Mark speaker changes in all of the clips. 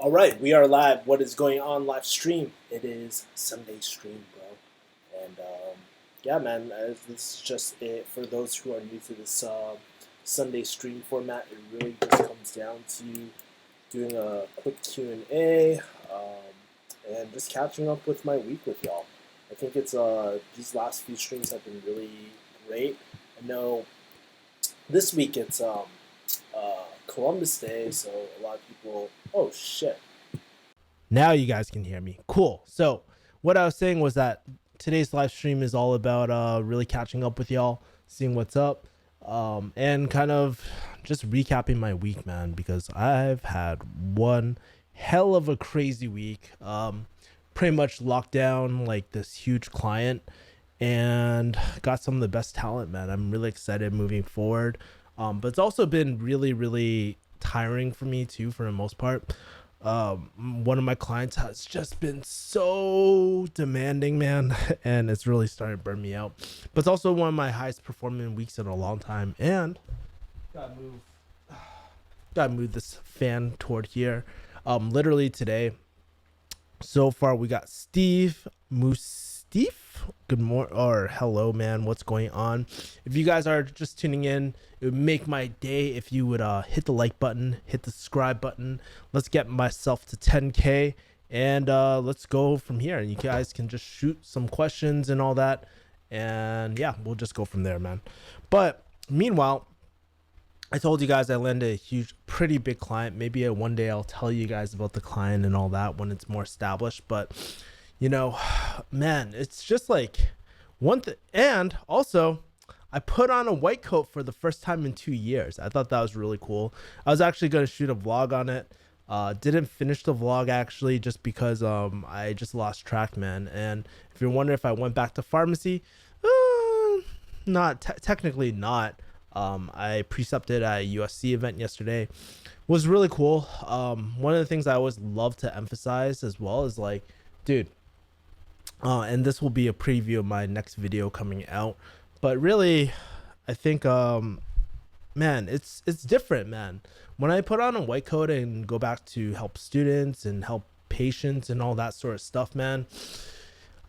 Speaker 1: All right, we are live. What is going on live stream? It is Sunday stream, bro. And yeah, man, this is just it for those who are new to this Sunday stream format. It really just comes down to doing a quick Q&A and just catching up with my week with y'all. I think it's these last few streams have been really great. I know this week it's Columbus Day, so a lot of people. Oh shit! Now you guys can hear me. Cool. So what I was saying was that today's live stream is all about really catching up with y'all, seeing what's up, and kind of just recapping my week, man, because I've had one hell of a crazy week. Pretty much locked down like this huge client and got some of the best talent, man. I'm really excited moving forward. But it's also been really, really tiring for me too, for the most part. One of my clients has just been so demanding, man, and it's really starting to burn me out. But it's also one of my highest performing weeks in a long time. And gotta move this fan toward here. Literally today, so far we got Steve good morning or hello, man, what's going on? If you guys are just tuning in, it would make my day if you would hit the like button, hit the subscribe button. Let's get myself to 10k and let's go from here, and you guys can just shoot some questions and all that, and yeah, we'll just go from there, man. But meanwhile, I told you guys I landed a huge, pretty big client. Maybe one day I'll tell you guys about the client and all that when it's more established. But, you know, man, it's just like one thing. And also, I put on a white coat for the first time in 2 years. I thought that was really cool. I was actually going to shoot a vlog on it. Didn't finish the vlog actually just because I just lost track, man. And if you're wondering if I went back to pharmacy, not technically not. I precepted at a USC event yesterday. Was really cool. One of the things I always love to emphasize as well is like, dude, and this will be a preview of my next video coming out. But really, I think, man, it's different, man. When I put on a white coat and go back to help students and help patients and all that sort of stuff, man,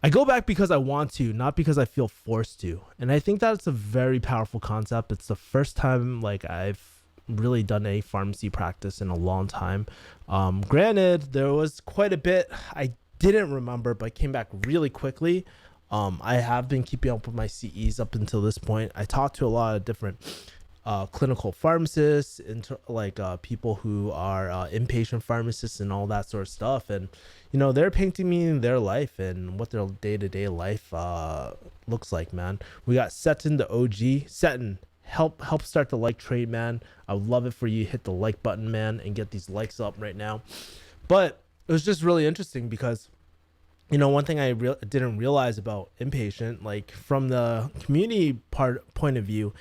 Speaker 1: I go back because I want to, not because I feel forced to. And I think that's a very powerful concept. It's the first time like I've really done a pharmacy practice in a long time. Granted, there was quite a bit I didn't remember, but came back really quickly. I have been keeping up with my CEs up until this point. I talked to a lot of different clinical pharmacists, people who are inpatient pharmacists and all that sort of stuff. And, you know, they're painting me their life and what their day-to-day life looks like, man. We got Seton, the OG. Seton, help start the like trade, man. I would love it for you. Hit the like button, man, and get these likes up right now. But it was just really interesting because, you know, one thing I didn't realize about inpatient, like from the community point of view,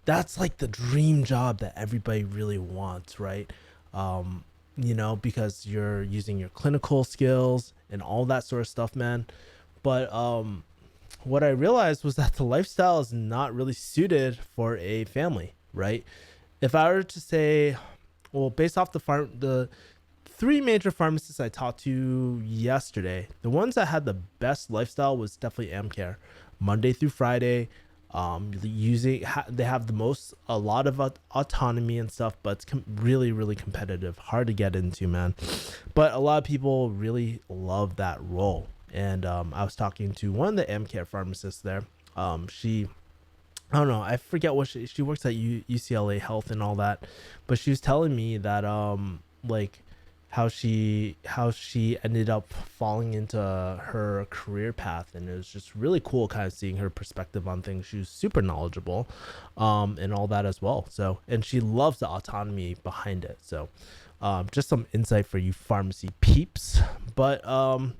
Speaker 1: that's like the dream job that everybody really wants, right? You know, because you're using your clinical skills and all that sort of stuff, man. But what I realized was that the lifestyle is not really suited for a family, right? If I were to say, well, based off the three major pharmacists I talked to yesterday, the ones that had the best lifestyle was definitely Amcare, Monday through Friday. They have a lot of autonomy and stuff, but it's really, really competitive, hard to get into, man. But a lot of people really love that role. And I was talking to one of the Amcare pharmacists there. I don't know, I forget what she works at UCLA Health and all that, but she was telling me that like how she ended up falling into her career path, and it was just really cool kind of seeing her perspective on things. She was super knowledgeable and all that as well. So, and she loves the autonomy behind it. So just some insight for you pharmacy peeps. But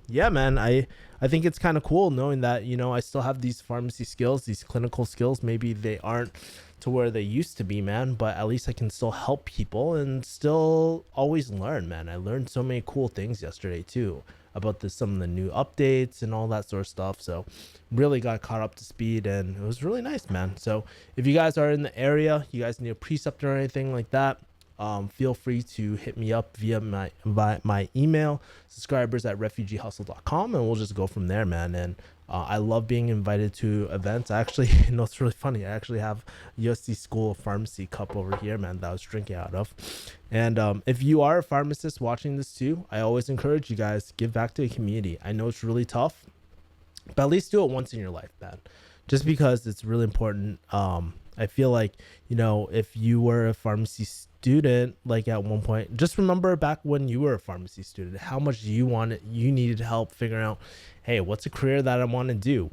Speaker 1: yeah, man, I think it's kind of cool knowing that, you know, I still have these pharmacy skills, these clinical skills. Maybe they aren't to where they used to be, man, but at least I can still help people and still always learn, man. I learned so many cool things yesterday too about some of the new updates and all that sort of stuff. So really got caught up to speed, and it was really nice, man. So if you guys are in the area, you guys need a preceptor or anything like that, feel free to hit me up via my email, subscribers@refugeehustle.com, and we'll just go from there, man. And I love being invited to events. I actually, it's really funny. I actually have USC School of Pharmacy cup over here, man, that I was drinking out of. And if you are a pharmacist watching this too, I always encourage you guys to give back to the community. I know it's really tough, but at least do it once in your life, man. Just because it's really important. I feel like, if you were a pharmacy student, like at one point, just remember back when you were a pharmacy student, how much you needed help figuring out, hey, what's a career that I want to do?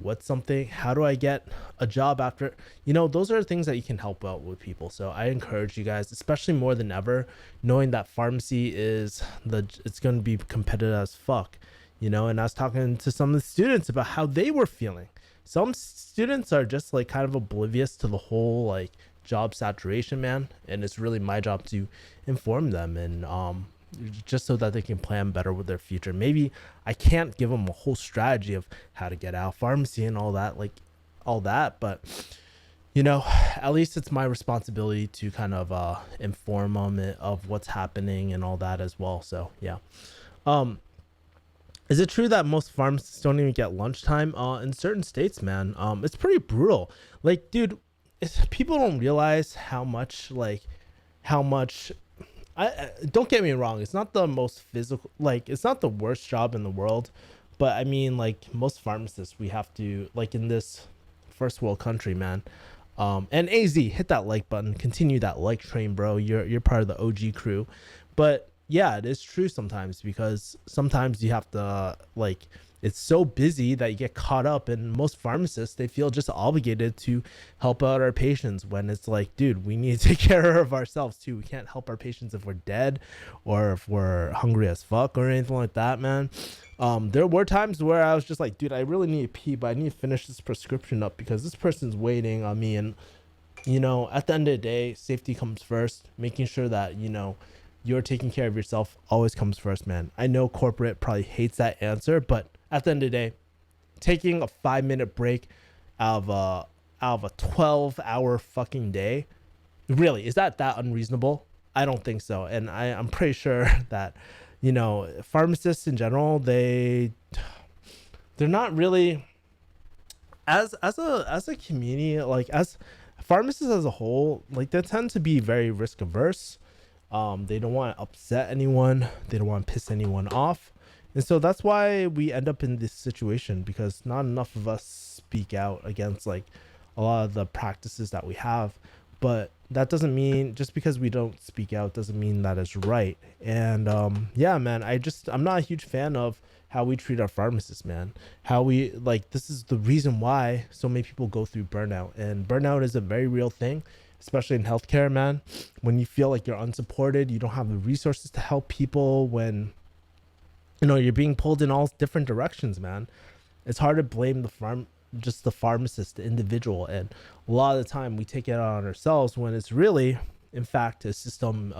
Speaker 1: How do I get a job after, those are things that you can help out with people. So I encourage you guys, especially more than ever, knowing that pharmacy it's going to be competitive as fuck, and I was talking to some of the students about how they were feeling. Some students are just like kind of oblivious to the whole like job saturation, man, and it's really my job to inform them and just so that they can plan better with their future. Maybe I can't give them a whole strategy of how to get out of pharmacy and all that, but at least it's my responsibility to kind of inform them of what's happening and all that as well. So yeah. Is it true that most pharmacists don't even get lunchtime? In certain states, man, it's pretty brutal. Like, dude, people don't realize how much. I don't get me wrong. It's not the most physical. Like, it's not the worst job in the world, but I mean, like most pharmacists, we have to in this first world country, man. And AZ, hit that like button. Continue that like train, bro. You're part of the OG crew, but. Yeah, it is true sometimes because sometimes you have to it's so busy that you get caught up, and most pharmacists, they feel just obligated to help out our patients when it's like, dude, we need to take care of ourselves too. We can't help our patients if we're dead or if we're hungry as fuck or anything like that, man. There were times where I was just like, dude, I really need to pee, but I need to finish this prescription up because this person's waiting on me. And at the end of the day, safety comes first, making sure that you're taking care of yourself always comes first, man. I know corporate probably hates that answer, but at the end of the day, taking a 5-minute break out of a 12-hour fucking day, really, is that unreasonable? I don't think so. And I'm pretty sure that, pharmacists in general, they're not really as a community, as pharmacists as a whole, they tend to be very risk averse. They don't want to upset anyone. They don't want to piss anyone off. And so that's why we end up in this situation, because not enough of us speak out against a lot of the practices that we have. But that doesn't mean, just because we don't speak out doesn't mean that it's right. And yeah, man, I'm not a huge fan of how we treat our pharmacists, man. How we this is the reason why so many people go through burnout, and burnout is a very real thing, especially in healthcare, man. When you feel like you're unsupported, you don't have the resources to help people, when you're being pulled in all different directions, man. It's hard to blame the pharmacist, the individual, and a lot of the time we take it on ourselves when it's really, in fact, a system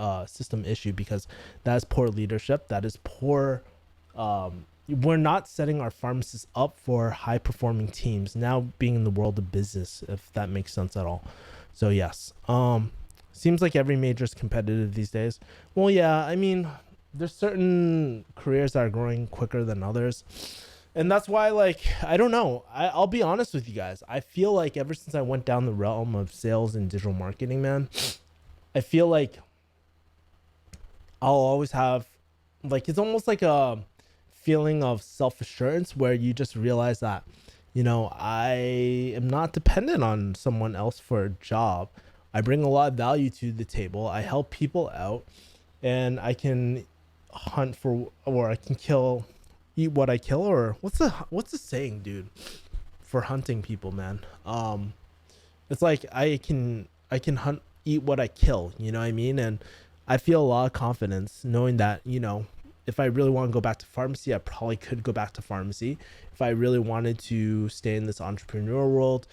Speaker 1: issue, because that is poor leadership. That is poor. We're not setting our pharmacists up for high performing teams now, being in the world of business, if that makes sense at all. So yes, seems like every major is competitive these days. Well, yeah, I mean, there's certain careers that are growing quicker than others. And that's why, I don't know. I'll be honest with you guys. I feel like ever since I went down the realm of sales and digital marketing, man, I feel like I'll always have, it's almost like a feeling of self-assurance where you just realize that, I am not dependent on someone else for a job. I bring a lot of value to the table. I help people out, and I can hunt for, or I can eat what I kill, or what's the saying, dude, for hunting people, man? It's like I can eat what I kill, you know what I mean? And I feel a lot of confidence knowing that, if I really want to go back to pharmacy, I probably could go back to pharmacy. If I really wanted to stay in this entrepreneurial world,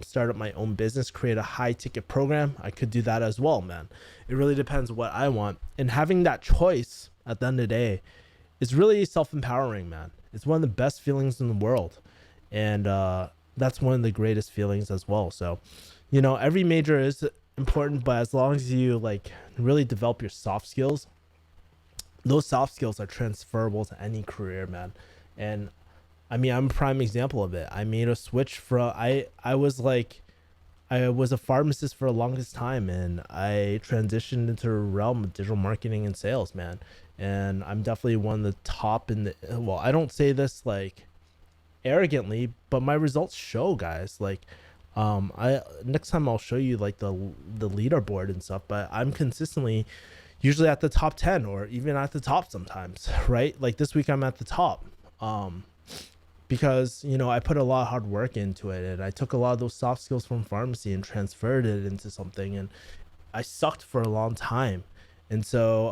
Speaker 1: start up my own business, create a high ticket program, I could do that as well, man. It really depends what I want. And having that choice at the end of the day is really self-empowering, man. It's one of the best feelings in the world. And that's one of the greatest feelings as well. So, every major is important, but as long as you like really develop your soft skills, those soft skills are transferable to any career, man. And I mean, I'm a prime example of it. I made a switch from I was like I was a pharmacist for the longest time, and I transitioned into the realm of digital marketing and sales, man. And I'm definitely one of the top in the, well, I don't say this like arrogantly, but my results show, guys. Like, I next time I'll show you like the leaderboard and stuff, but I'm consistently usually at the top 10 or even at the top sometimes, right? Like this week I'm at the top. Um, because I put a lot of hard work into it, and I took a lot of those soft skills from pharmacy and transferred it into something, and I sucked for a long time. And so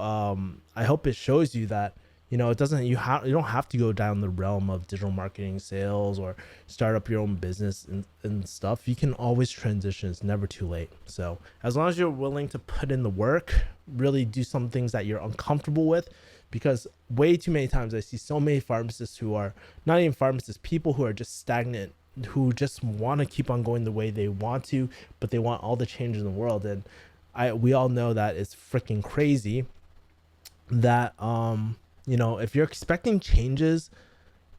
Speaker 1: I hope it shows you that it doesn't you don't have to go down the realm of digital marketing, sales, or start up your own business and stuff. You can always transition. It's never too late. So as long as you're willing to put in the work, really do some things that you're uncomfortable with, because way too many times I see so many pharmacists who are not even pharmacists, people who are just stagnant, who just want to keep on going the way they want to, but they want all the change in the world. And we all know that it's freaking crazy that if you're expecting changes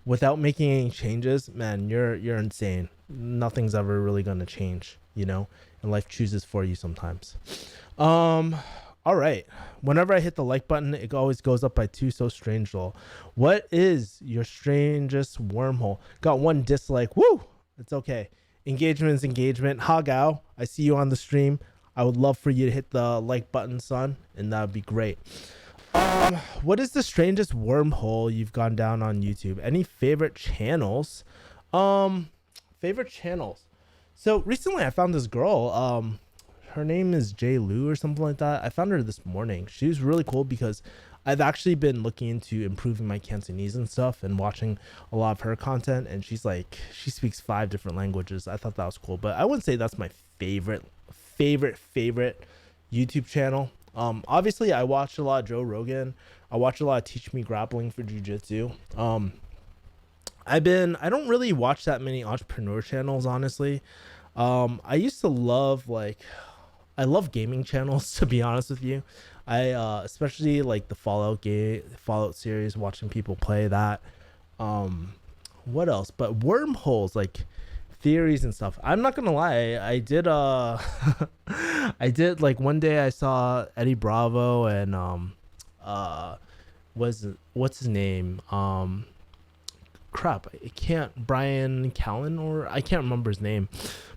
Speaker 1: without making any changes, man, you're insane. Nothing's ever really gonna change, and life chooses for you sometimes. All right. Whenever I hit the like button, it always goes up by 2. So strange, lol. What is your strangest wormhole? Got 1 dislike. Woo! It's okay. Engagement is engagement. Hagao, I see you on the stream. I would love for you to hit the like button, son, and that would be great. What is the strangest wormhole you've gone down on YouTube? Any favorite channels? Favorite channels. So recently I found this girl. Her name is Jay Lu or something like that. I found her this morning. She was really cool because I've actually been looking into improving my Cantonese and stuff and watching a lot of her content. And she speaks 5 different languages. I thought that was cool, but I wouldn't say that's my favorite YouTube channel. Obviously I watch a lot of Joe Rogan. I watch a lot of Teach Me Grappling for Jiu-Jitsu. I don't really watch that many entrepreneur channels, honestly. I used to love I love gaming channels, to be honest with you. I especially like the Fallout series, watching people play that. What else? But wormholes, like theories and stuff. I'm not gonna lie, I did I did like one day I saw Eddie Bravo and what's his name? Brian Callen, or I can't remember his name.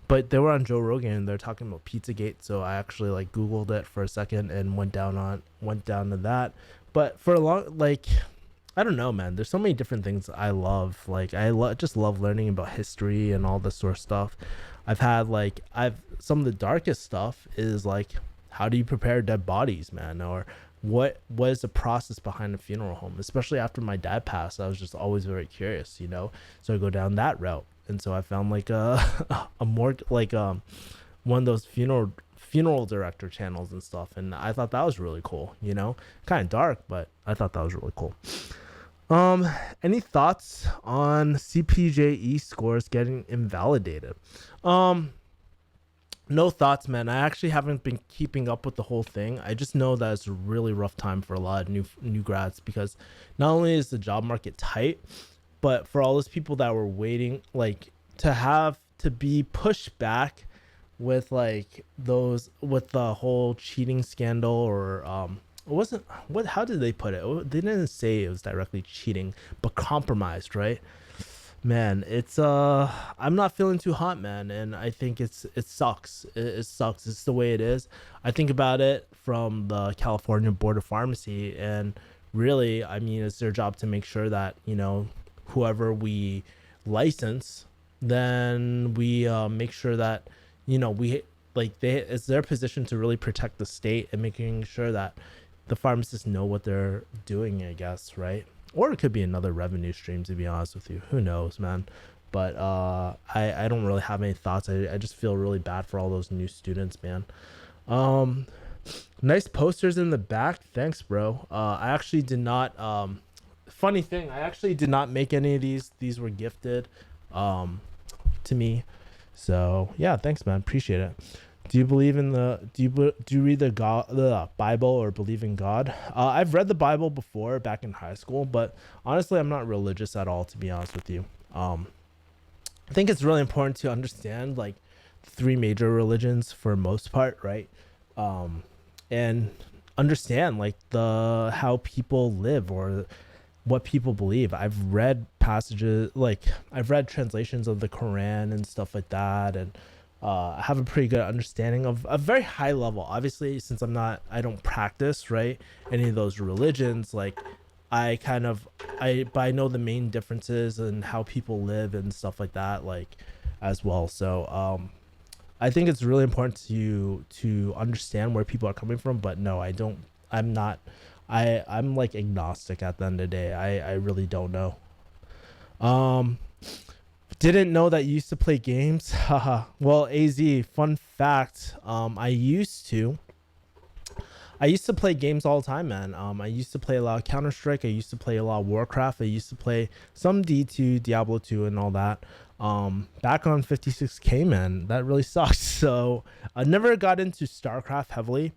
Speaker 1: But they were on Joe Rogan and they're talking about Pizzagate, so I actually like Googled it for a second and went down to that. But for a long, I don't know, man. There's so many different things I love. Like just love learning about history and all this sort of stuff. I've some of the darkest stuff is like, how do you prepare dead bodies, man? Or what is the process behind a funeral home? Especially after my dad passed, I was just always very curious, So I go down that route. And so I found like a more one of those funeral director channels and stuff, and I thought that was really cool. Kind of dark, but I thought that was really cool. Any thoughts on CPJE scores getting invalidated? No thoughts, man. I actually haven't been keeping up with the whole thing. I just know that it's a really rough time for a lot of new grads, because not only is the job market tight, but for all those people that were waiting, to be pushed back with with the whole cheating scandal, or how did they put it? They didn't say it was directly cheating, but compromised, right? Man, it's I'm not feeling too hot, man, and I think it sucks. It sucks. It's the way it is. I think about it from the California Board of Pharmacy, and really, I mean, it's their job to make sure that whoever we license, then we make sure that it's their position to really protect the state and making sure that the pharmacists know what they're doing, I guess, right? Or it could be another revenue stream, to be honest with you. Who knows, man? But I don't really have any thoughts. I just feel really bad for all those new students, man. Nice posters in the back. Thanks, bro. I actually did not funny thing, I actually did not make any of these were gifted to me, so yeah, thanks, man, appreciate it. Do you believe in do you read the Bible or believe in God? I've read the Bible before back in high school, but honestly, I'm not religious at all, to be honest with you. I think it's really important to understand like three major religions for most part, right? And understand like the how people live or what people believe. I've read passages, like I've read translations of the Quran and stuff like that, and I have a pretty good understanding of a very high level. Obviously, since I don't practice right any of those religions. Like but I know the main differences and how people live and stuff like that, like as well. So I think it's really important to understand where people are coming from. But no, I don't. I'm not. I'm like agnostic at the end of the day. I really don't know. Um, didn't know that you used to play games. Haha. Well, AZ, fun fact. I used to play games all the time, man. I used to play a lot of Counter Strike. I used to play a lot of Warcraft. I used to play some D2, Diablo 2, and all that. Back on 56K, man, that really sucks. So I never got into StarCraft heavily.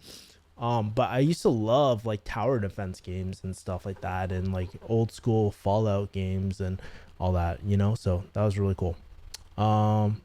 Speaker 1: But I used to love like tower defense games and stuff like that, and like old school Fallout games and all that, you know. So that was really cool. Um,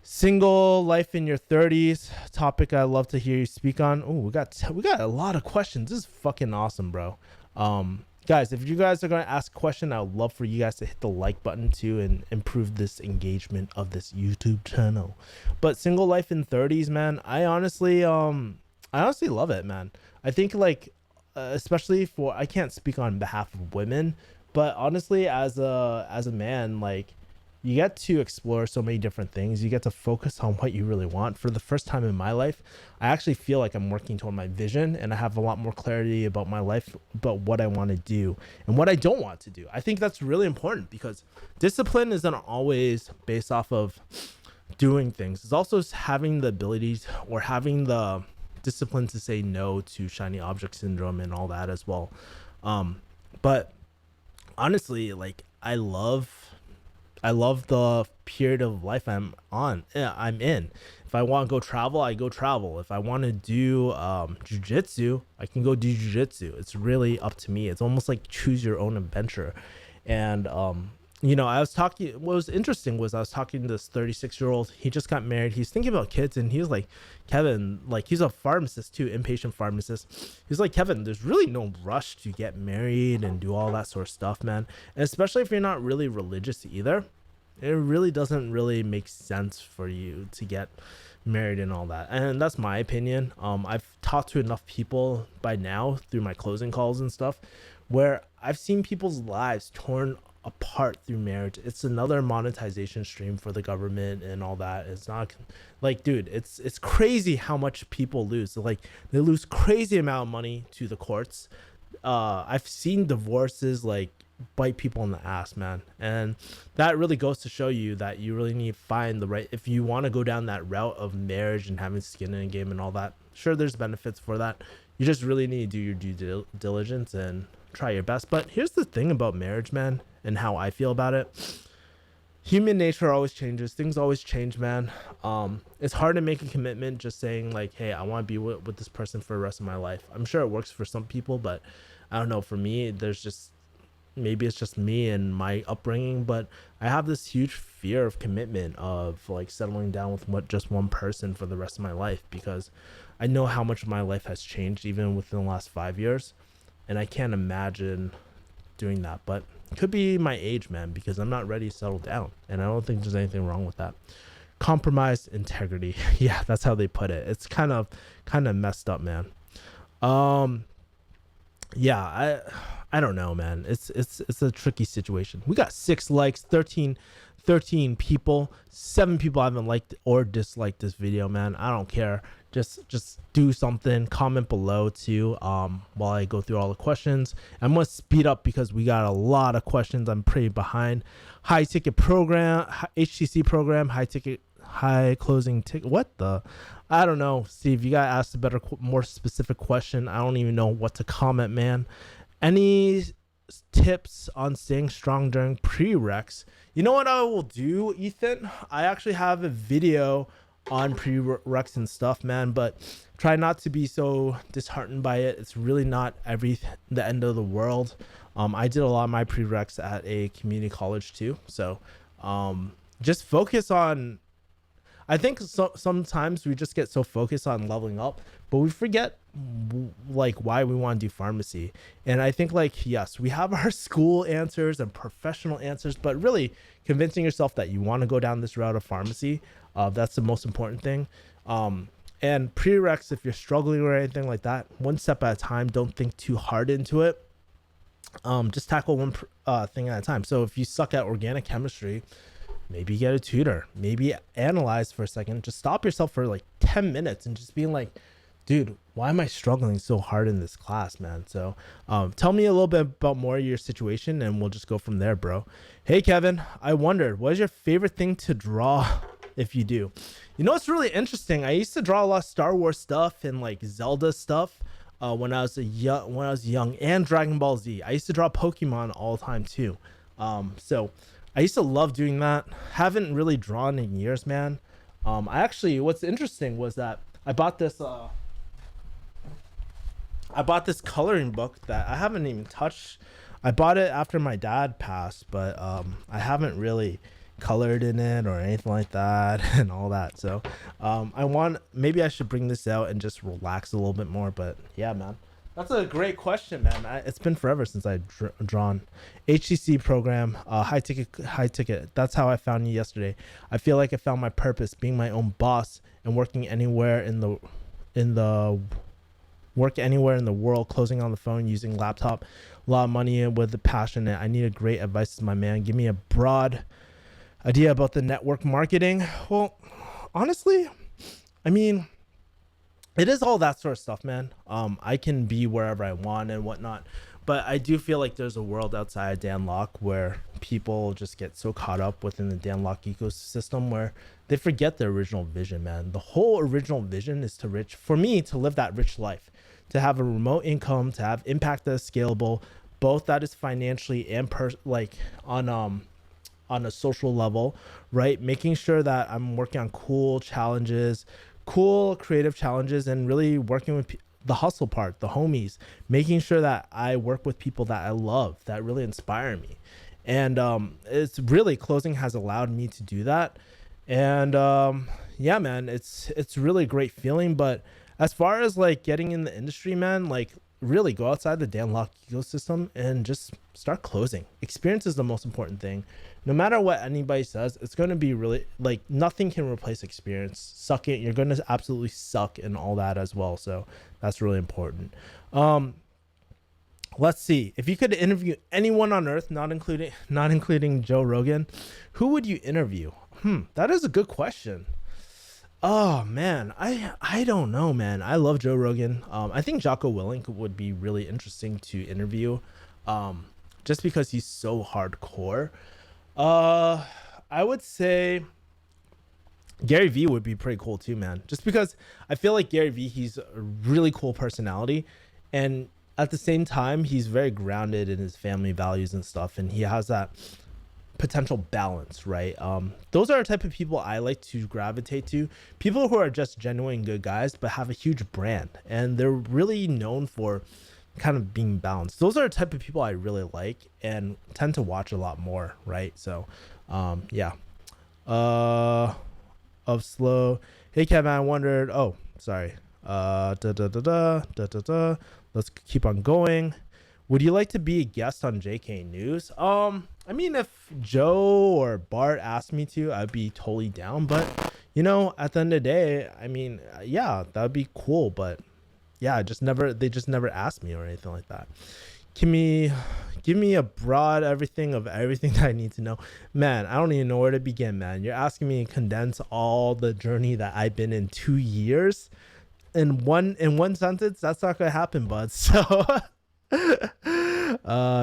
Speaker 1: Single life in your 30s topic I love to hear you speak on. Oh, we got a lot of questions. This is fucking awesome, bro. Guys, if you guys are going to ask a question, I would love for you guys to hit the like button too and improve this engagement of this YouTube channel. But single life in 30s, man, I honestly love it, man. I think like especially for, I can't speak on behalf of women, but honestly as a man, like you get to explore so many different things. You get to focus on what you really want. For the first time in my life, I actually feel like I'm working toward my vision, and I have a lot more clarity about my life, about what I want to do and what I don't want to do. I think that's really important because discipline isn't always based off of doing things. It's also having the abilities or having the discipline to say no to shiny object syndrome and all that as well. But honestly, like I love the period of life I'm in. If I want to go travel, I go travel. If I want to do jujitsu, I can go do jujitsu. It's really up to me. It's almost like choose your own adventure. And I was talking. What was interesting was I was talking to this 36-year-old. He just got married. He's thinking about kids, and he was like, Kevin, like he's a pharmacist too, inpatient pharmacist. He's like, Kevin, there's really no rush to get married and do all that sort of stuff, man. And especially if you're not really religious either, it really doesn't really make sense for you to get married and all that. And that's my opinion. I've talked to enough people by now through my closing calls and stuff where I've seen people's lives torn apart through marriage. It's another monetization stream for the government and all that. It's not like, dude, it's crazy how much people lose. So, like they lose crazy amount of money to the courts. I've seen divorces like bite people in the ass, man. And that really goes to show you that you really need to find the right, if you want to go down that route of marriage and having skin in the game and all that, sure, there's benefits for that. You just really need to do your due diligence and try your best. But here's the thing about marriage, man, and how I feel about it. Human nature always changes. Things always change, man. It's hard to make a commitment just saying like, hey, I want to be with this person for the rest of my life. I'm sure it works for some people, but I don't know. For me, maybe it's just me and my upbringing, but I have this huge fear of commitment, of like settling down with just one person for the rest of my life, because I know how much my life has changed even within the last 5 years, and I can't imagine doing that. But it could be my age, man, because I'm not ready to settle down, and I don't think there's anything wrong with that. Compromised integrity. Yeah, that's how they put it. It's kind of messed up, man. Yeah, I don't know, man. It's a tricky situation. We got 6 likes, 13 people, 7 people haven't liked or disliked this video, man. I don't care. Just do something. Comment below too. While I go through all the questions, I'm gonna speed up because we got a lot of questions. I'm pretty behind. High ticket program, HTC program, high closing ticket. What the? I don't know. Steve, you gotta ask a better, more specific question. I don't even know what to comment, man. Any tips on staying strong during prereqs? You know what I will do, Ethan? I actually have a video on prereqs and stuff, man. But try not to be so disheartened by it. It's really not the end of the world. I did a lot of my prereqs at a community college too, so just focus on. I think sometimes we just get so focused on leveling up, but we forget like why we want to do pharmacy. And I think like yes, we have our school answers and professional answers, but really convincing yourself that you want to go down this route of pharmacy, that's the most important thing. And prereqs, if you're struggling or anything like that, one step at a time. Don't think too hard into it. Just tackle one thing at a time. So if you suck at organic chemistry, maybe get a tutor, maybe analyze for a second, just stop yourself for like 10 minutes and just being like, dude, why am I struggling so hard in this class, man? So tell me a little bit about more of your situation and we'll just go from there, bro. Hey, Kevin, I wondered, what is your favorite thing to draw if you do? You know, it's really interesting. I used to draw a lot of Star Wars stuff and like Zelda stuff when I was young, and Dragon Ball Z. I used to draw Pokemon all the time too. So I used to love doing that. Haven't really drawn in years, man. I actually, what's interesting was that I bought this coloring book that I haven't even touched. I bought it after my dad passed, but I haven't really colored in it or anything like that and all that. So maybe I should bring this out and just relax a little bit more. But yeah, man, that's a great question, man. It's been forever since I drawn. HTC program, high ticket. That's how I found you yesterday. I feel like I found my purpose, being my own boss and working anywhere in the world, closing on the phone, using laptop, a lot of money with the passion. I need a great advice, my man. Give me a broad idea about the network marketing. Well, honestly, I mean, it is all that sort of stuff, man. I can be wherever I want and whatnot, but I do feel like there's a world outside Danlock where people just get so caught up within the Danlock ecosystem where they forget their original vision, man. The whole original vision is to live that rich life, to have a remote income, to have impact that is scalable, both that is financially and on a social level, right? Making sure that I'm working on cool creative challenges, and really working with the hustle part, the homies, making sure that I work with people that I love, that really inspire me. And it's really, closing has allowed me to do that. And yeah, man, it's really a great feeling. But as far as like getting in the industry, man, like really go outside the Danlock ecosystem and just start closing. Experience is the most important thing. No matter what anybody says, it's going to be really like nothing can replace experience. Sucking, you're going to absolutely suck and all that as well. So that's really important. Let's see. If you could interview anyone on earth, not including Joe Rogan, who would you interview? That is a good question. Oh man, I don't know, man. I love Joe Rogan. I think Jocko Willink would be really interesting to interview, just because he's so hardcore. I would say Gary Vee would be pretty cool too, man. Just because I feel like Gary Vee, he's a really cool personality, and at the same time, he's very grounded in his family values and stuff, and he has that potential balance, right? Those are the type of people I like to gravitate to. People who are just genuine good guys but have a huge brand, and they're really known for kind of being balanced. Those are the type of people I really like and tend to watch a lot more, right? So yeah. Of slow. Hey Kevin, I wondered, oh sorry, let's keep on going. Would you like to be a guest on JK News? I mean, if Joe or Bart asked me to, I'd be totally down. But, you know, at the end of the day, I mean, yeah, that would be cool. But yeah, they just never asked me or anything like that. Give me a broad everything that I need to know. Man, I don't even know where to begin, man. You're asking me to condense all the journey that I've been in 2 years in one sentence. That's not gonna happen, bud. So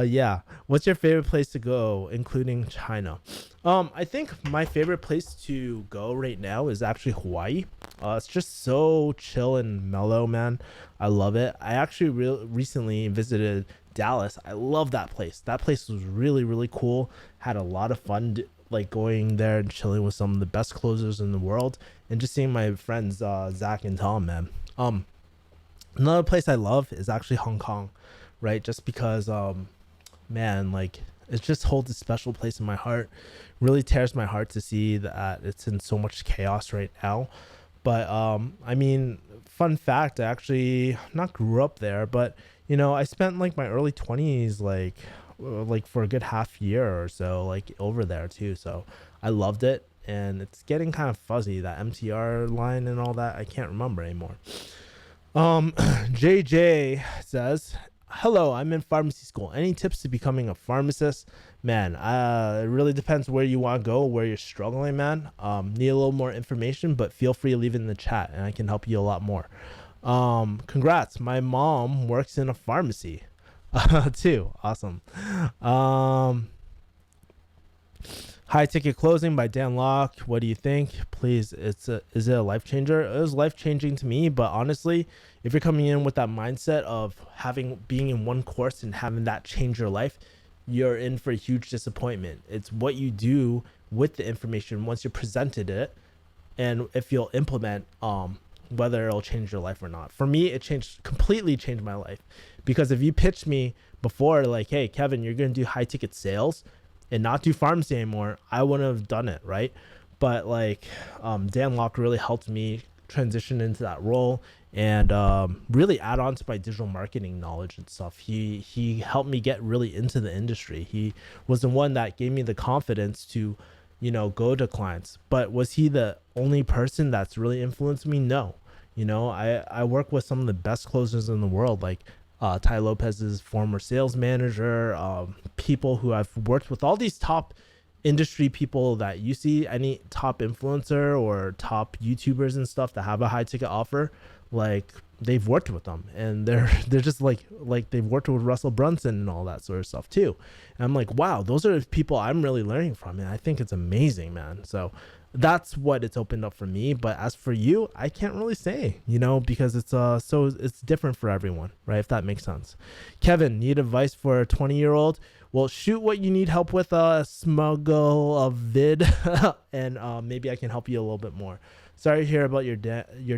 Speaker 1: yeah, what's your favorite place to go, including China? I think my favorite place to go right now is actually Hawaii. It's just so chill and mellow, man. I love it. I actually recently visited Dallas. I love that place. That place was really, really cool. Had a lot of fun like going there and chilling with some of the best closers in the world, and just seeing my friends Zach and Tom, man. Another place I love is actually Hong Kong, right? Just because man, like it just holds a special place in my heart. Really tears my heart to see that it's in so much chaos right now. But I mean, fun fact, I actually not grew up there, but I spent like my early 20s like for a good half year or so like over there too. So I loved it, and it's getting kind of fuzzy, that MTR line and all that. I can't remember anymore. JJ says, "Hello, I'm in pharmacy school. Any tips to becoming a pharmacist?" Man, it really depends where you want to go, where you're struggling, man. Need a little more information, but feel free to leave it in the chat, and I can help you a lot more. Congrats. My mom works in a pharmacy, too. Awesome. High Ticket Closing by Dan Locke. What do you think? Please, is it a life changer? It was life changing to me, but honestly, if you're coming in with that mindset of being in one course and having that change your life, you're in for a huge disappointment. It's what you do with the information once you're presented it, and if you'll implement whether it'll change your life or not. For me, it completely changed my life, because if you pitched me before like, hey Kevin, you're gonna do high ticket sales and not do pharmacy anymore, I wouldn't have done it, right? But like Dan Locke really helped me transition into that role, and really add on to my digital marketing knowledge and stuff. He helped me get really into the industry. He was the one that gave me the confidence to go to clients. But was he the only person that's really influenced me? No. I work with some of the best closers in the world, like Ty Lopez's former sales manager, people who I've worked with, all these top industry people that you see, any top influencer or top YouTubers and stuff that have a high ticket offer, like they've worked with them, and they're just like they've worked with Russell Brunson and all that sort of stuff too. And I'm like, wow, those are the people I'm really learning from, and I think it's amazing, man. So that's what it's opened up for me. But as for you, I can't really say, because it's it's different for everyone, right? If that makes sense. Kevin, need advice for a 20-year-old? Well, shoot what you need help with, smuggle a vid, and maybe I can help you a little bit more. Sorry to hear about your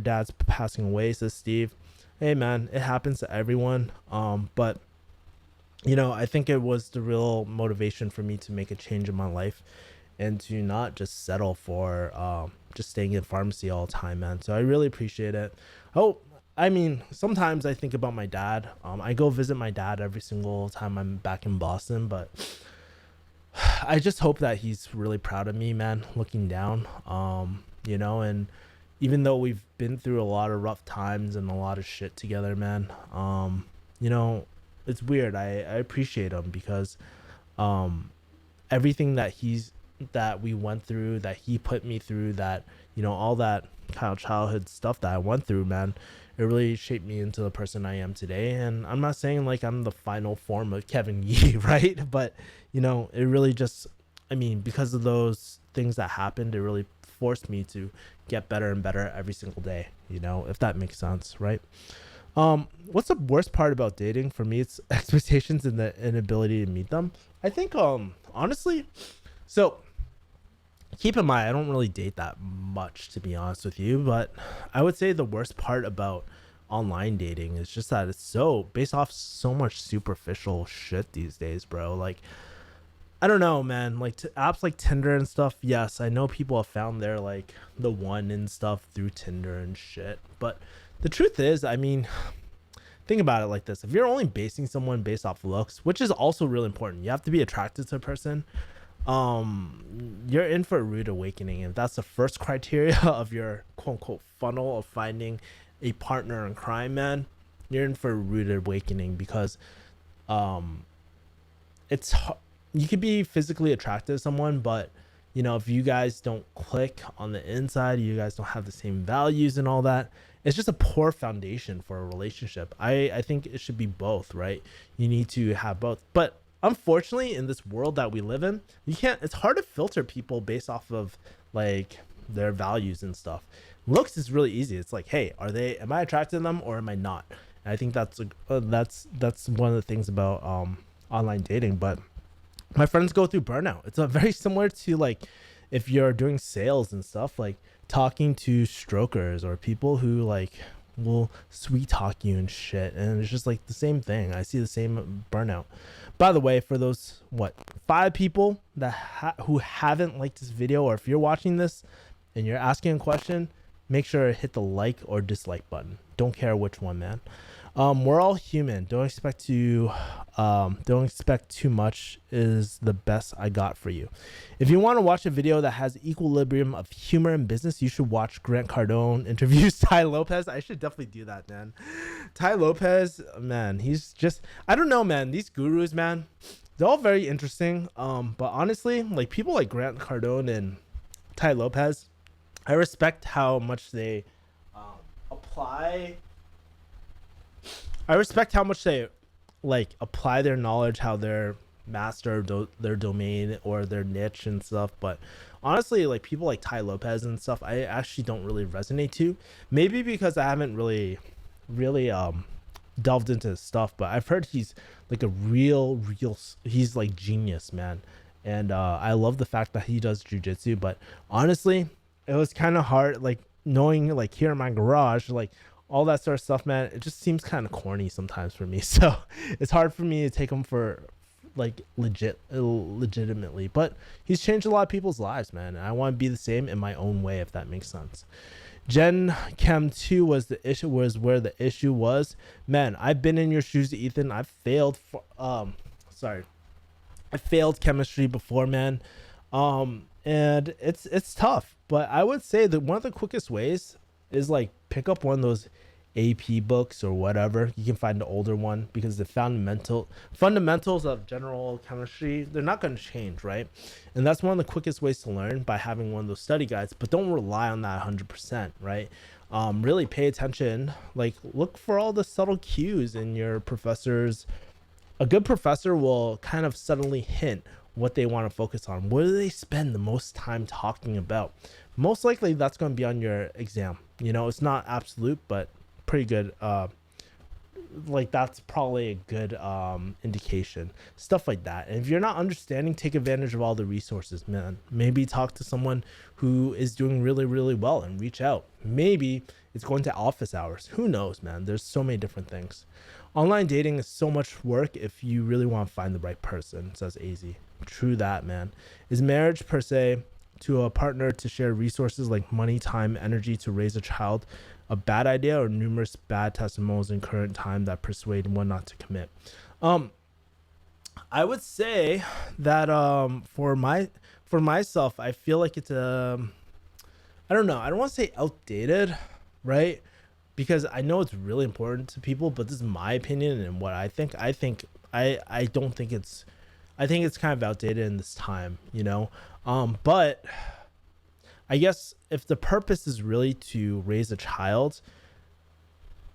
Speaker 1: dad's passing away, says Steve. Hey man, it happens to everyone. But I think it was the real motivation for me to make a change in my life, and to not just settle for just staying in pharmacy all the time, man. So I really appreciate it. I mean, sometimes I think about my dad. I go visit my dad every single time I'm back in Boston, but I just hope that he's really proud of me, man, looking down. And even though we've been through a lot of rough times and a lot of shit together, man, it's weird. I appreciate him, because everything that we went through, that he put me through, that all that kind of childhood stuff that I went through, man, it really shaped me into the person I am today. And I'm not saying like I'm the final form of Kevin Yee, right? But it really just, because of those things that happened, it really forced me to get better and better every single day, if that makes sense, right? What's the worst part about dating? For me, it's expectations and the inability to meet them. I think honestly, so keep in mind, I don't really date that much, to be honest with you, but I would say the worst part about online dating is just that it's so based off so much superficial shit these days, bro. Like, I don't know, man. Like apps like Tinder and stuff. Yes, I know people have found their like the one and stuff through Tinder and shit. But the truth is, think about it like this: if you're only basing someone based off looks, which is also really important, you have to be attracted to a person. You're in for a rude awakening, and that's the first criteria of your quote unquote funnel of finding a partner in crime, man. You're in for a rude awakening, because it's you could be physically attracted to someone, but if you guys don't click on the inside, you guys don't have the same values and all that, it's just a poor foundation for a relationship. I think it should be both, right? You need to have both. But unfortunately, in this world that we live in, it's hard to filter people based off of like their values and stuff. Looks is really easy. It's like, hey, am I attracted to them or am I not? And I think that's one of the things about online dating. But my friends go through burnout. It's a very similar to like if you're doing sales and stuff, like talking to strokers or people who like will sweet talk you and shit, and it's just like the same thing. I see the same burnout. By the way, for those 5 people that who haven't liked this video, or if you're watching this and you're asking a question, make sure to hit the like or dislike button. Don't care which one, man. We're all human. Don't expect too much is the best I got for you. If you want to watch a video that has equilibrium of humor and business, you should watch Grant Cardone interviews Tai Lopez. I should definitely do that, man. Tai Lopez, man, he's just, I don't know, man. These gurus, man, they're all very interesting. But honestly, like people like Grant Cardone and Tai Lopez, I respect how much they apply. I respect how much they like apply their knowledge, how they're master their domain or their niche and stuff. But honestly, like people like Tai Lopez and stuff, I actually don't really resonate to. Maybe because I haven't really delved into his stuff, but I've heard he's like a real he's like genius, man. And I love the fact that he does jujitsu. But honestly, it was kind of hard, like knowing like here in my garage, like all that sort of stuff, man, it just seems kind of corny sometimes for me. So it's hard for me to take him for like legitimately. But he's changed a lot of people's lives, man. And I want to be the same in my own way, if that makes sense. Gen Chem 2 was where the issue was. Man, I've been in your shoes, Ethan. I failed chemistry before, man. And it's tough. But I would say that one of the quickest ways is like pick up one of those AP books or whatever. You can find the older one, because the fundamentals of general chemistry, they're not going to change, right? And that's one of the quickest ways to learn, by having one of those study guides. But don't rely on that 100%, right? Really pay attention, like look for all the subtle cues in your professors. A good professor will kind of subtly hint what they want to focus on. What do they spend the most time talking about? Most likely that's going to be on your exam. You know, it's not absolute, but pretty good. Like that's probably a good indication. Stuff like that. And if you're not understanding, take advantage of all the resources, man. Maybe talk to someone who is doing really, really well and reach out. Maybe it's going to office hours. Who knows, man? There's so many different things. Online dating is so much work if you really want to find the right person, says AZ. True that, man. Is marriage per se to a partner to share resources like money, time, energy to raise a child a bad idea, or numerous bad testimonials in current time that persuade one not to commit? I would say that for myself, I feel like it's I don't know, I don't want to say outdated, right? Because I know it's really important to people, but this is my opinion and what I think. I think it's kind of outdated in this time, you know? But I guess if the purpose is really to raise a child,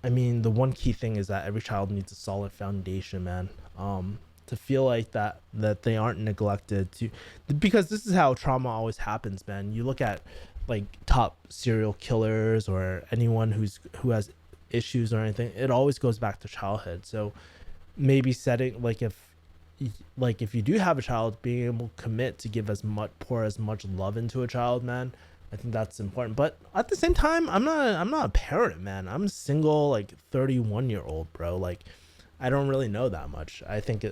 Speaker 1: I mean, the one key thing is that every child needs a solid foundation, man. To feel like that they aren't neglected, because this is how trauma always happens, man. You look at like top serial killers or anyone who has issues or anything, it always goes back to childhood. So maybe setting, like if you do have a child, being able to commit to pour as much love into a child, man, I think that's important. But at the same time, I'm not a parent, man. I'm single, like 31-year-old, bro. Like I don't really know that much. I think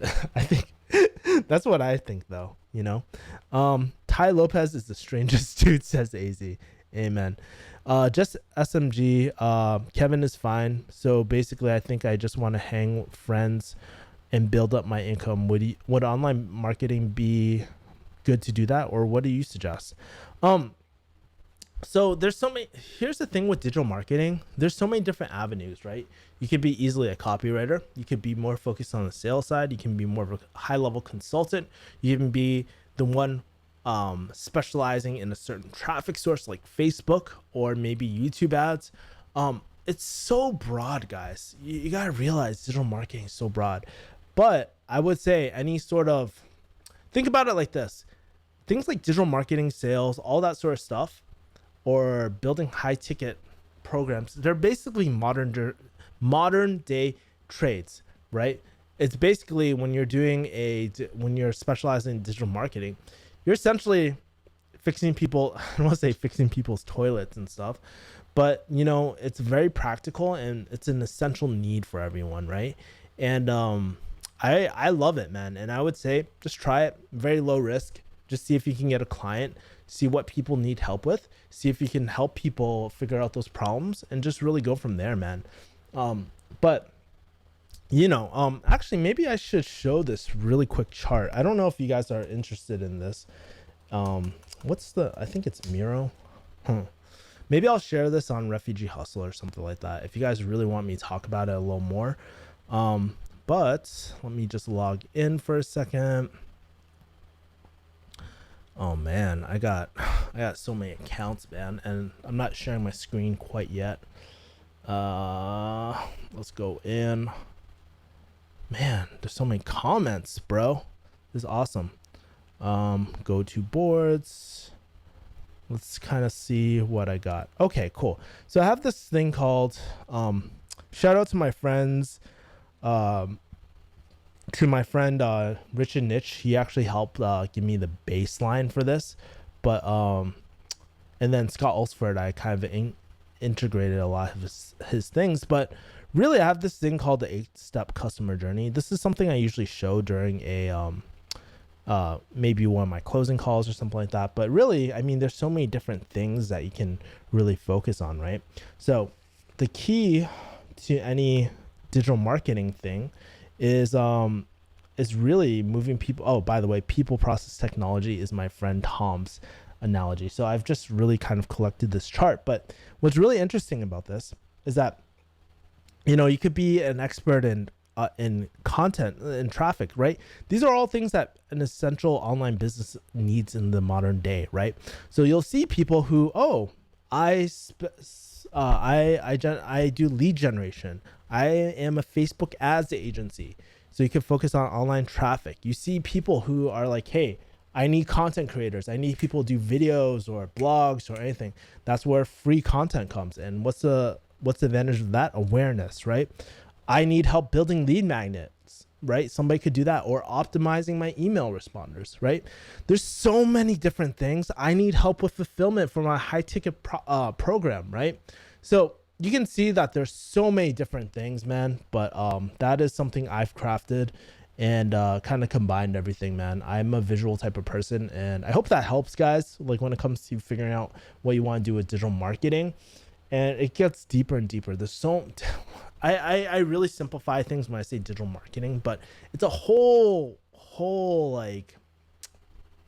Speaker 1: that's what I think, though, you know. Tai Lopez is the strangest dude, says AZ. Amen. Just SMG. Kevin is fine. So basically, I think I just want to hang with friends and build up my income. Would online marketing be good to do that, or what do you suggest? So there's so many. Here's the thing with digital marketing. There's so many different avenues, right? You could be easily a copywriter. You could be more focused on the sales side. You can be more of a high-level consultant. You can be the one specializing in a certain traffic source like Facebook or maybe YouTube ads. It's so broad, guys. You gotta realize digital marketing is so broad. But I would say think about it like this. Things like digital marketing, sales, all that sort of stuff, or building high ticket programs, they're basically modern day trades, right? it's basically when you're doing when you're specializing in digital marketing, you're essentially fixing people. I don't want to say fixing people's toilets and stuff, but it's very practical and it's an essential need for everyone, right? And I love it, man. And I would say just try it. Very low risk. Just see if you can get a client, see what people need help with, see if you can help people figure out those problems, and just really go from there, man. But actually, maybe I should show this really quick chart. I don't know if you guys are interested in this. I think it's Miro. Maybe I'll share this on Refugee Hustle or something like that if you guys really want me to talk about it a little more. But let me just log in for a second. Oh man, I got so many accounts, man, and I'm not sharing my screen quite yet. Let's go in. Man, there's so many comments, bro. This is awesome. Go to boards. Let's kind of see what I got. Okay, cool. So I have this thing called shout out to my friends. To my friend Richard Nitch. He actually helped give me the baseline for this. But and then Scott Ulsford, I kind of integrated a lot of his things. But really, I have this thing called the 8-step customer journey. This is something I usually show during a maybe one of my closing calls or something like that. But really, I mean, there's so many different things that you can really focus on, right? So the key to any digital marketing thing is really moving people. Oh, by the way, people process technology is my friend Tom's analogy. So I've just really kind of collected this chart. But what's really interesting about this is that you could be an expert in content and traffic, right? These are all things that an essential online business needs in the modern day, right? So you'll see people who, I do lead generation. I am a Facebook ads agency. So you can focus on online traffic. You see people who are like, hey, I need content creators. I need people to do videos or blogs or anything. That's where free content comes. And what's the advantage of that? Awareness, right? I need help building lead magnets, right? Somebody could do that, or optimizing my email responders, right? There's so many different things. I need help with fulfillment for my high ticket program, right? So you can see that there's so many different things, man. But that is something I've crafted and kind of combined everything, man. I'm a visual type of person, and I hope that helps, guys. Like when it comes to figuring out what you want to do with digital marketing, and it gets deeper and deeper. There's so I really simplify things when I say digital marketing, but it's a whole like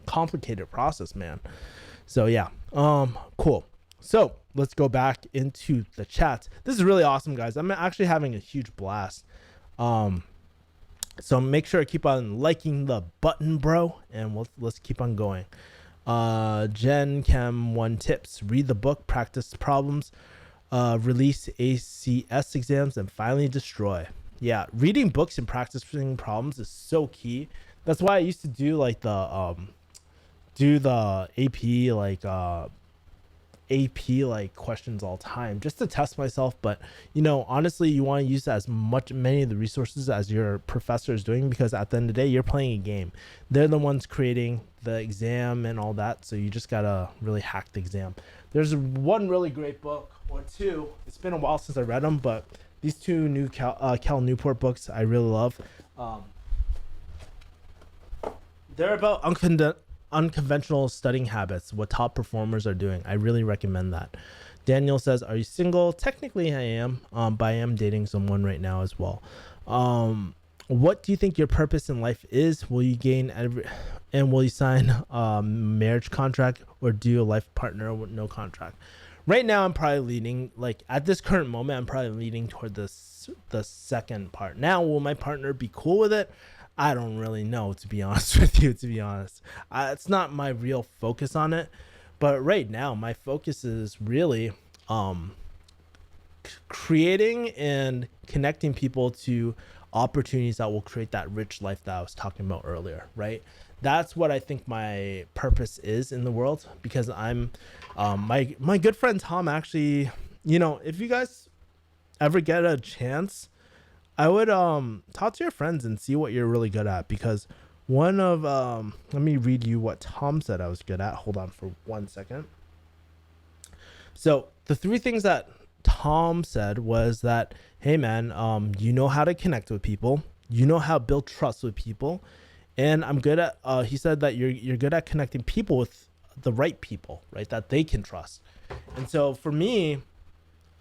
Speaker 1: complicated process, man. So yeah, cool. So let's go back into the chat. This is really awesome, guys. I'm actually having a huge blast. So make sure to keep on liking the button, bro, and let's keep on going. Gen Chem 1 tips: read the book, practice problems, release ACS exams, and finally destroy. Yeah, reading books and practicing problems is so key. That's why I used to do like the AP like questions all the time just to test myself. But honestly, you want to use many of the resources as your professor is doing, because at the end of the day, you're playing a game. They're the ones creating the exam and all that, so you just gotta really hack the exam. There's one really great book, or two. It's been a while since I read them, but these two new Cal Newport books I really love. They're about unconventional studying habits, what top performers are doing. I really recommend that. Daniel says, are you single? Technically I am, but I am dating someone right now as well. What do you think your purpose in life is? Will you will you sign a marriage contract or do a life partner with no contract? Right now I'm probably leaning, like at this current moment, I'm probably leaning toward the second part. Now, will my partner be cool with it? I don't really know, to be honest with you, it's not my real focus on it. But right now, my focus is really creating and connecting people to opportunities that will create that rich life that I was talking about earlier, right? That's what I think my purpose is in the world, because I'm my good friend Tom actually, if you guys ever get a chance, I would talk to your friends and see what you're really good at, because one of let me read you what Tom said I was good at. Hold on for 1 second. So the three things that Tom said was that, hey man, you know how to connect with people, you know how to build trust with people, and I'm good at. He said that you're good at connecting people with the right people, right? That they can trust. And so for me,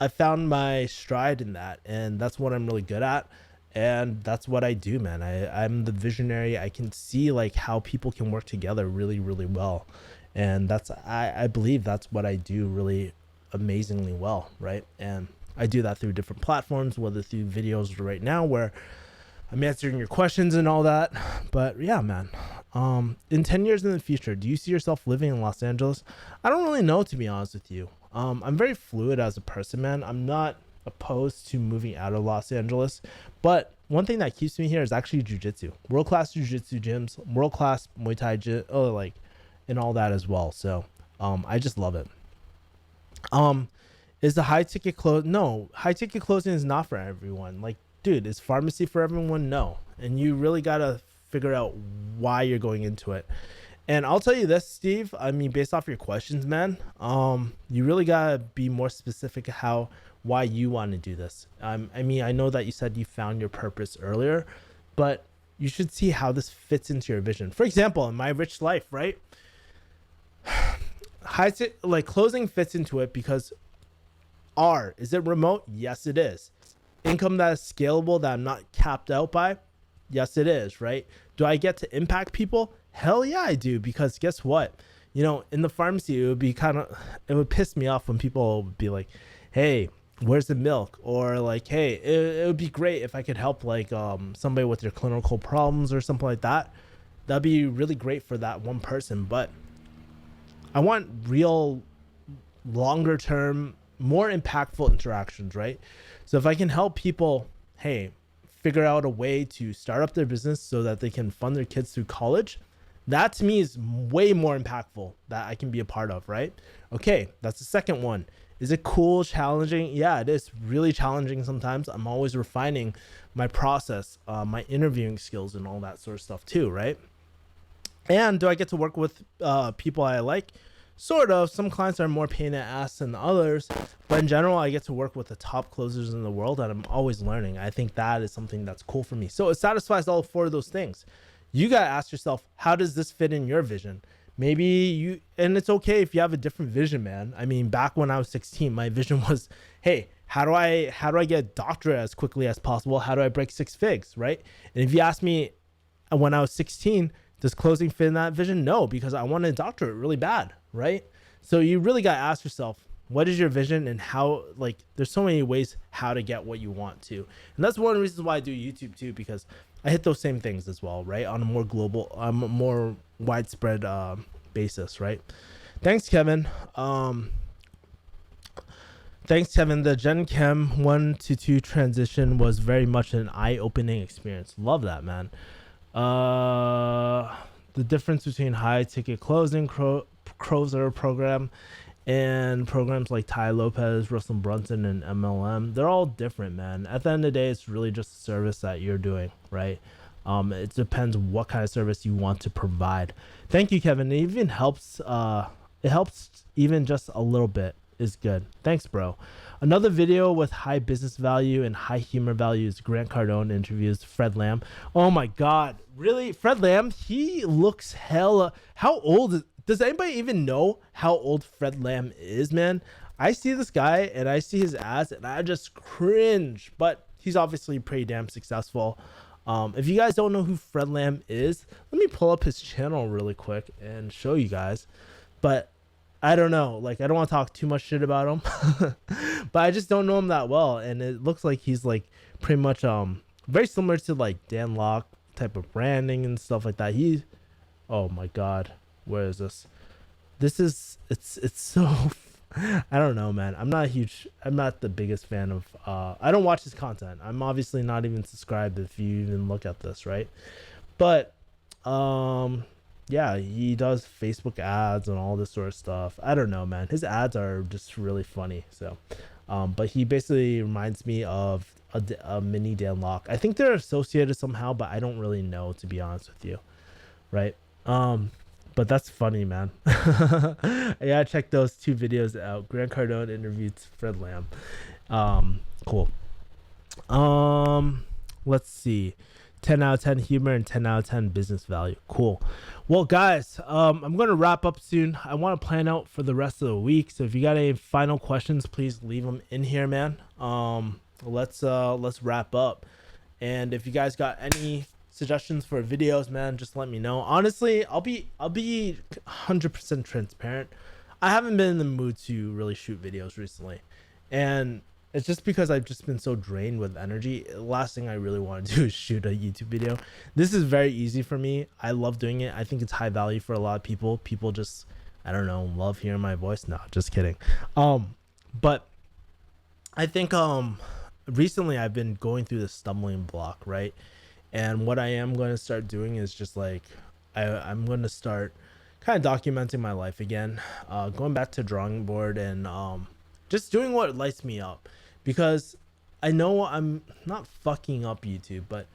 Speaker 1: I found my stride in that, and that's what I'm really good at. And that's what I do, man. I'm the visionary. I can see like how people can work together really, really well. And I believe that's what I do really amazingly well, right? And I do that through different platforms, whether through videos right now where I'm answering your questions and all that. But yeah, man. In 10 years in the future, do you see yourself living in Los Angeles? I don't really know, to be honest with you. I'm very fluid as a person, man. I'm not opposed to moving out of Los Angeles, but one thing that keeps me here is actually jujitsu. World class jujitsu gyms, world class Muay Thai gym, like, and all that as well. So, I just love it. Um, is the high ticket close? No, high ticket closing is not for everyone. Like, dude, is pharmacy for everyone? No. And you really gotta figure out why you're going into it. And I'll tell you this, Steve. I mean, based off your questions, man, you really gotta be more specific how why you want to do this. I mean, I know that you said you found your purpose earlier, but you should see how this fits into your vision. For example, in My Rich Life, right? Like closing fits into it because is it remote? Yes, it is. Income that is scalable that I'm not capped out by? Yes, it is, right? Do I get to impact people? Hell yeah, I do. Because guess what? In the pharmacy, it would piss me off when people would be like, hey, where's the milk? Or like, hey, it would be great if I could help like somebody with their clinical problems or something like that. That'd be really great for that one person. But I want real longer term, more impactful interactions, right? So if I can help people, hey, figure out a way to start up their business so that they can fund their kids through college, that to me is way more impactful that I can be a part of, right? Okay, that's the second one. Is it cool, challenging? Yeah, it is really challenging sometimes. I'm always refining my process, my interviewing skills and all that sort of stuff too, right? And do I get to work with people I like? Sort of. Some clients are more pain in the ass than others, but in general, I get to work with the top closers in the world, and I'm always learning. I think that is something that's cool for me. So it satisfies all four of those things. You gotta ask yourself, how does this fit in your vision? And it's okay if you have a different vision, man. I mean, back when I was 16, my vision was, hey, how do I get a doctorate as quickly as possible? How do I break six figs, right? And if you ask me when I was 16, does closing fit in that vision? No, because I wanted a doctorate really bad, right? So you really got to ask yourself, what is your vision and how, like, there's so many ways how to get what you want to. And that's one of the reasons why I do YouTube too, because I hit those same things as well, right? On a more global, more widespread basis, right? Thanks, Kevin. Thanks, Kevin. The Gen Chem 1 to 2 transition was very much an eye-opening experience. Love that, man. The difference between high ticket closing closer program and programs like Ty Lopez, Russell Brunson, and MLM, they're all different, man. At the end of the day, it's really just a service that you're doing, right? It depends what kind of service you want to provide. Thank you, Kevin. It even helps. It helps even just a little bit is good. Thanks, bro. Another video with high business value and high humor value is Grant Cardone interviews Fred Lamb. Oh my God, really? Fred Lamb? He looks hella. How old does anybody even know how old Fred Lamb is, man? I see this guy and I see his ads and I just cringe. But he's obviously pretty damn successful. If you guys don't know who Fred Lamb is, let me pull up his channel really quick and show you guys. But I don't know. Like, I don't want to talk too much shit about him, but I just don't know him that well. And it looks like he's like pretty much very similar to like Dan Lok type of branding and stuff like that. Oh my God, where is this? It's so I don't know, man. I'm not the biggest fan of I don't watch his content. I'm obviously not even subscribed if you even look at this, right? But yeah, he does Facebook ads and all this sort of stuff. I don't know, man. His ads are just really funny. So but he basically reminds me of a mini Dan Lok. I think they're associated somehow, but I don't really know, to be honest with you, right? But that's funny, man. Yeah, check those 2 videos out. Grant Cardone interviewed Fred Lamb. Cool. Let's see. 10 out of 10 humor and 10 out of 10 business value. Cool. Well, guys, I'm going to wrap up soon. I want to plan out for the rest of the week. So if you got any final questions, please leave them in here, man. Let's wrap up. And if you guys got any suggestions for videos, man, just let me know. Honestly, I'll be 100% transparent. I haven't been in the mood to really shoot videos recently. And it's just because I've just been so drained with energy. The last thing I really want to do is shoot a YouTube video. This is very easy for me. I love doing it. I think it's high value for a lot of people. People just, I don't know, love hearing my voice. No, just kidding. But I think recently I've been going through this stumbling block, right? And what I am going to start doing is just like I'm going to start kind of documenting my life again, going back to drawing board and just doing what lights me up. Because I know I'm not fucking up YouTube, but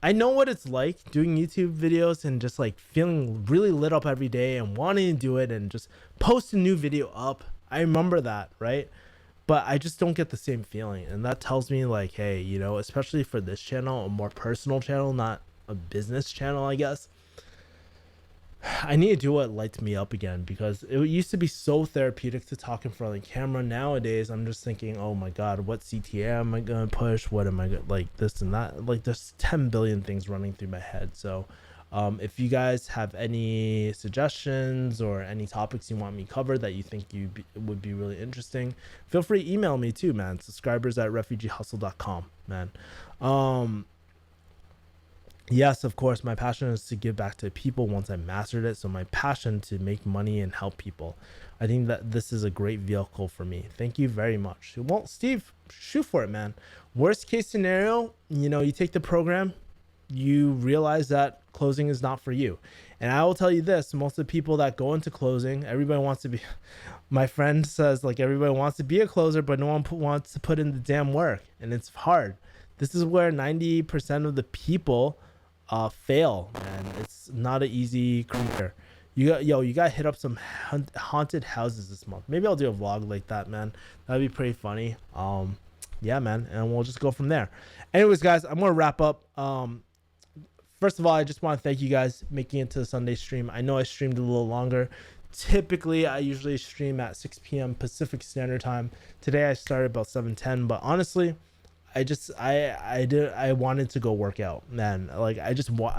Speaker 1: I know what it's like doing YouTube videos and just like feeling really lit up every day and wanting to do it and just post a new video up. I remember that, right? But I just don't get the same feeling. And that tells me like, hey, you know, especially for this channel, a more personal channel, not a business channel, I guess, I need to do what lights me up again, because it used to be so therapeutic to talk in front of the camera. Nowadays, I'm just thinking, oh my God, what CTA am I going to push? What am I going to, like, this and that? Like, there's 10 billion things running through my head. So if you guys have any suggestions or any topics you want me covered that you think would be really interesting, feel free to email me too, man. Subscribers@refugeehustle.com, man. Yes, of course, my passion is to give back to people once I mastered it. So my passion to make money and help people. I think that this is a great vehicle for me. Thank you very much. Well, Steve, shoot for it, man. Worst case scenario, you know, you take the program, you realize that closing is not for you. And I will tell you this, most of the people that go into closing, everybody wants to be, my friend says, like, everybody wants to be a closer, but no one wants to put in the damn work. And it's hard. This is where 90% of the people fail, man. It's not an easy career. You got to hit up some haunted houses this month. Maybe I'll do a vlog like that, man. That'd be pretty funny. Yeah, man. And we'll just go from there. Anyways, guys, I'm going to wrap up. First of all, I just want to thank you guys making it to the Sunday stream. I know I streamed a little longer. Typically, I usually stream at 6 p.m. Pacific Standard Time. Today, I started about 7:10. But honestly, I wanted to go work out, man. Like, I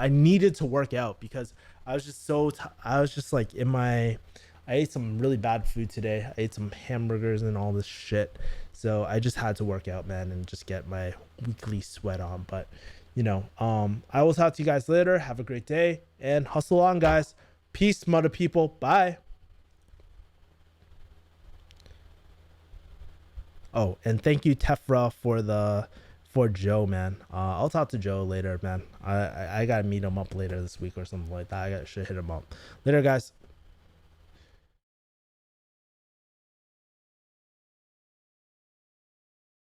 Speaker 1: needed to work out because I was just I was just like I ate some really bad food today. I ate some hamburgers and all this shit. So I just had to work out, man, and just get my weekly sweat on. But, you know, I will talk to you guys later. Have a great day and hustle on, guys. Peace, mother people. Bye. Oh, and thank you, Tefra, for Joe, man. I'll talk to Joe later, man. I gotta meet him up later this week or something like that. Should hit him up later, guys.